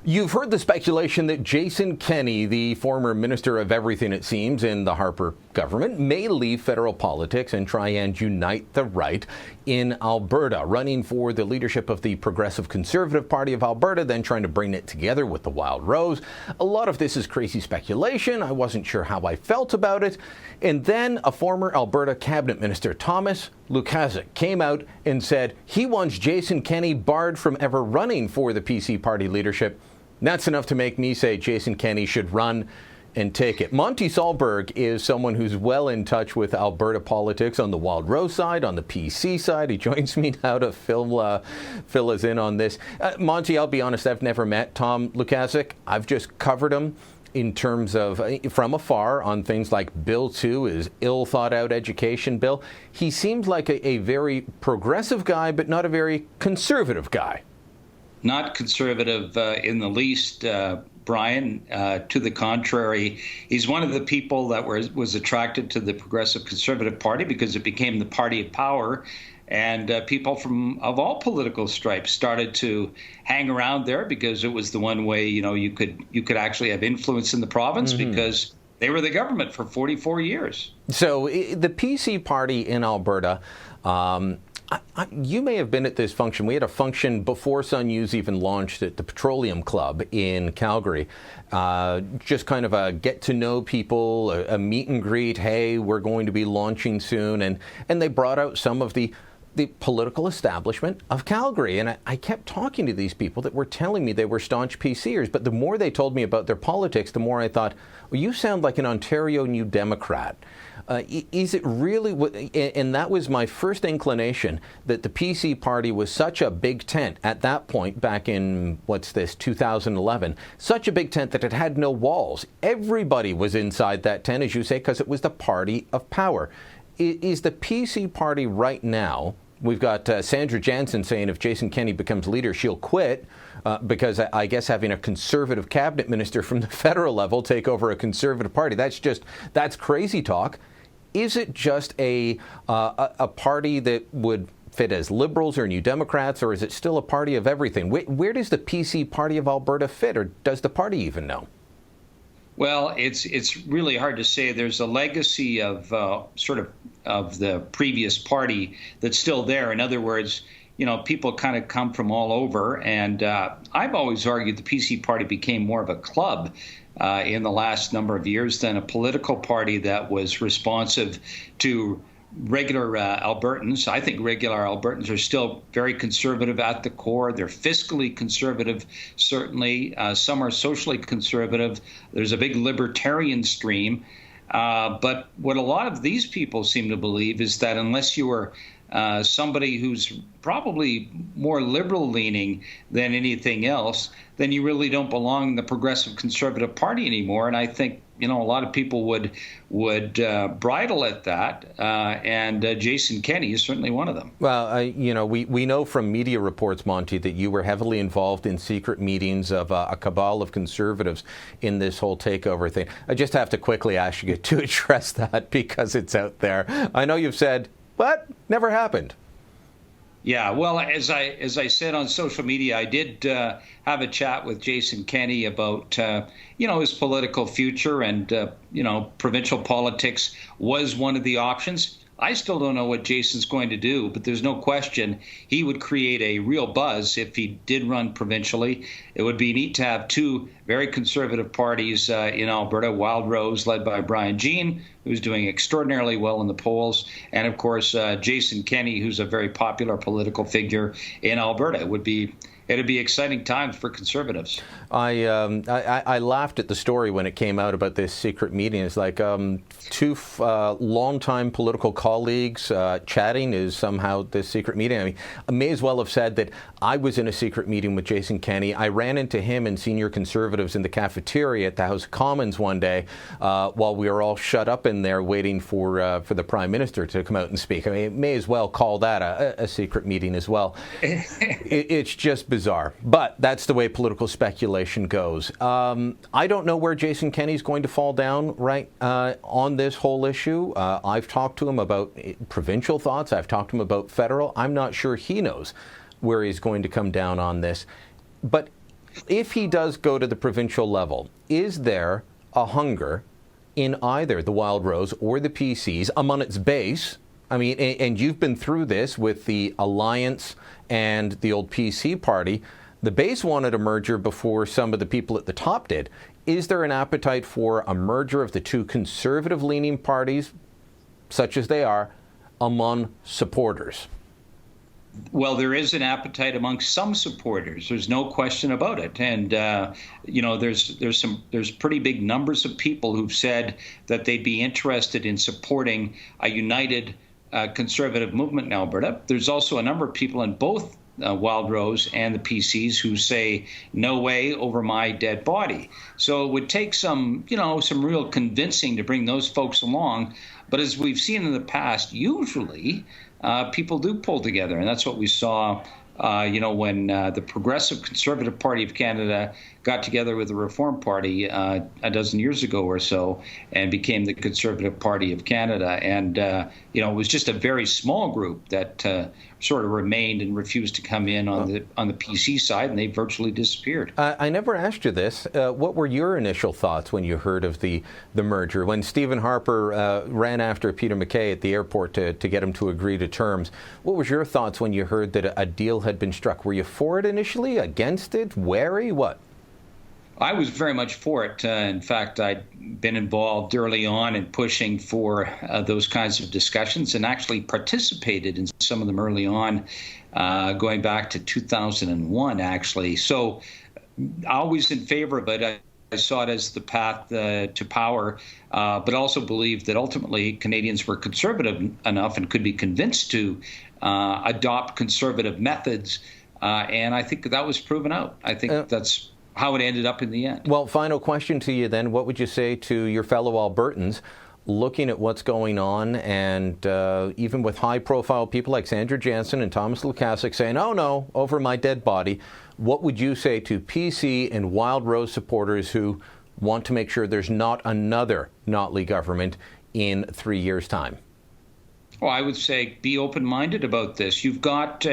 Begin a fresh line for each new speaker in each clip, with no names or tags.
You've heard the speculation that Jason Kenney, the former Minister of Everything, it seems, in the Harper government, may leave federal politics and try and unite the right in Alberta, running for the leadership of the Progressive Conservative Party of Alberta, then trying to bring it together with the Wild Rose. A lot of this is crazy speculation. I wasn't sure how I felt about it. And then a former Alberta Cabinet Minister, Thomas Lukaszuk, came out and said he wants Jason Kenney barred from ever running for the PC party leadership. That's enough to make me say Jason Kenney should run and take it. Monte Solberg is someone who's well in touch with Alberta politics on the Wild Rose side, on the PC side. He joins me now to fill us in on this. Monte, I'll be honest, I've never met Tom Lukaszuk. I've just covered him in terms of from afar on things like Bill 2, his ill-thought-out education bill. He seems like a very progressive guy, but not a very conservative guy.
Not conservative in the least, Brian. To the contrary, he's one of the people that was attracted to the Progressive Conservative Party because it became the party of power, and people of all political stripes started to hang around there because it was the one way you could actually have influence in the province because they were the government for 44 years. So
the PC party in Alberta. You may have been at this function. We had a function before Sun News even launched at the Petroleum Club in Calgary. Just kind of a get to know people, a meet and greet. Hey, we're going to be launching soon. And they brought out some of the political establishment of Calgary. And I kept talking to these people that were telling me they were staunch PCers. But the more they told me about their politics, the more I thought, well, you sound like an Ontario New Democrat. Is it really, and that was my first inclination, that the PC party was such a big tent at that point back in, 2011, such a big tent that it had no walls. Everybody was inside that tent, as you say, because it was the party of power. Is the PC party right now, we've got Sandra Jansen saying if Jason Kenney becomes leader, she'll quit. Because I guess having a conservative cabinet minister from the federal level take over a conservative party, that's crazy talk. Is it just a party that would fit as Liberals or New Democrats, or is it still a party of everything? Where does the PC party of Alberta fit, or does the party even know?
Well, it's really hard to say. There's a legacy of of the previous party that's still there. In other words, people kind of come from all over. And I've always argued the PC party became more of a club in the last number of years than a political party that was responsive to regular Albertans. I think regular Albertans are still very conservative at the core. They're fiscally conservative, certainly. Some are socially conservative. There's a big libertarian stream. But what a lot of these people seem to believe is that unless you are somebody who's probably more liberal-leaning than anything else, then you really don't belong in the Progressive Conservative Party anymore. And I think a lot of people would bridle at that, and Jason Kenney is certainly one of them.
Well, we know from media reports, Monte, that you were heavily involved in secret meetings of a cabal of conservatives in this whole takeover thing. I just have to quickly ask you to address that because it's out there. I know you've said, but never happened.
Yeah, well, as I said on social media, I did have a chat with Jason Kenney about his political future, and provincial politics was one of the options. I still don't know what Jason's going to do, but there's no question he would create a real buzz if he did run provincially. It would be neat to have two very conservative parties in Alberta, Wild Rose, led by Brian Jean, who's doing extraordinarily well in the polls, and of course Jason Kenney, who's a very popular political figure in Alberta. It'd be exciting times for conservatives.
I laughed at the story when it came out about this secret meeting. It's like two longtime political colleagues chatting is somehow this secret meeting. I mean, I may as well have said that I was in a secret meeting with Jason Kenney. I ran into him and senior conservatives in the cafeteria at the House of Commons one day while we were all shut up in there waiting for the Prime Minister to come out and speak. I mean, may as well call that a secret meeting as well. It's just bizarre, but that's the way political speculation goes. I don't know where Jason Kenney's going to fall down on this whole issue. I've talked to him about provincial thoughts. I've talked to him about federal. I'm not sure he knows where he's going to come down on this. But If he does go to the provincial level, is there a hunger in either the Wild Rose or the PCs among its base? I mean, and you've been through this with the Alliance and the old PC party. The base wanted a merger before some of the people at the top did. Is there an appetite for a merger of the two conservative-leaning parties, such as they are, among supporters?
Well, there is an appetite amongst some supporters. There's no question about it. And, there's pretty big numbers of people who've said that they'd be interested in supporting a united conservative movement in Alberta. There's also a number of people in both Wild Rose and the PCs who say, no way over my dead body. So it would take some real convincing to bring those folks along. But as we've seen in the past, usually people do pull together. And that's what we saw, when the Progressive Conservative Party of Canada got together with the Reform Party a dozen years ago or so and became the Conservative Party of Canada. And, it was just a very small group that sort of remained and refused to come in on the PC side, and they virtually disappeared.
I never asked you this. What were your initial thoughts when you heard of the merger? When Stephen Harper ran after Peter MacKay at the airport to get him to agree to terms, what was your thoughts when you heard that a deal had been struck? Were you for it initially, against it, wary, what?
I was very much for it. In fact, I'd been involved early on in pushing for those kinds of discussions and actually participated in some of them early on, going back to 2001, actually. So always in favor of it. I saw it as the path to power, but also believed that ultimately Canadians were conservative enough and could be convinced to adopt conservative methods. And I think that was proven out. I think that's how it ended up in the end.
Well, final question to you then. What would you say to your fellow Albertans looking at what's going on and even with high-profile people like Sandra Jansen and Thomas Lukaszuk saying, oh, no, over my dead body? What would you say to PC and Wild Rose supporters who want to make sure there's not another Notley government in 3 years' time?
Well, I would say be open-minded about this. You've got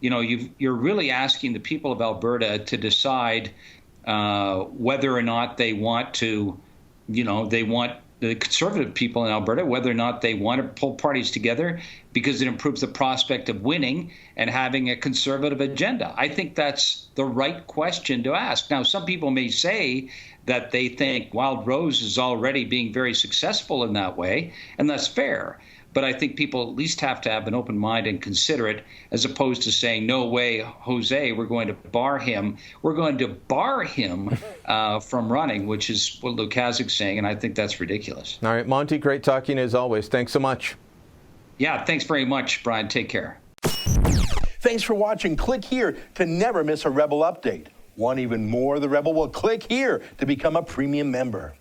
you're really asking the people of Alberta to decide whether or not they want to, they want the conservative people in Alberta, whether or not they want to pull parties together because it improves the prospect of winning and having a conservative agenda. I think that's the right question to ask. Now, some people may say that they think Wild Rose is already being very successful in that way, and that's fair. But I think people at least have to have an open mind and consider it, as opposed to saying, no way, Jose, we're going to bar him. We're going to bar him from running, which is what Lukaszuk's saying, and I think that's ridiculous.
All right, Monte, great talking as always. Thanks so much.
Yeah, thanks very much, Brian. Take care.
Thanks for watching. Click here to never miss a Rebel update. Want even more of the Rebel? Well, click here to become a premium member.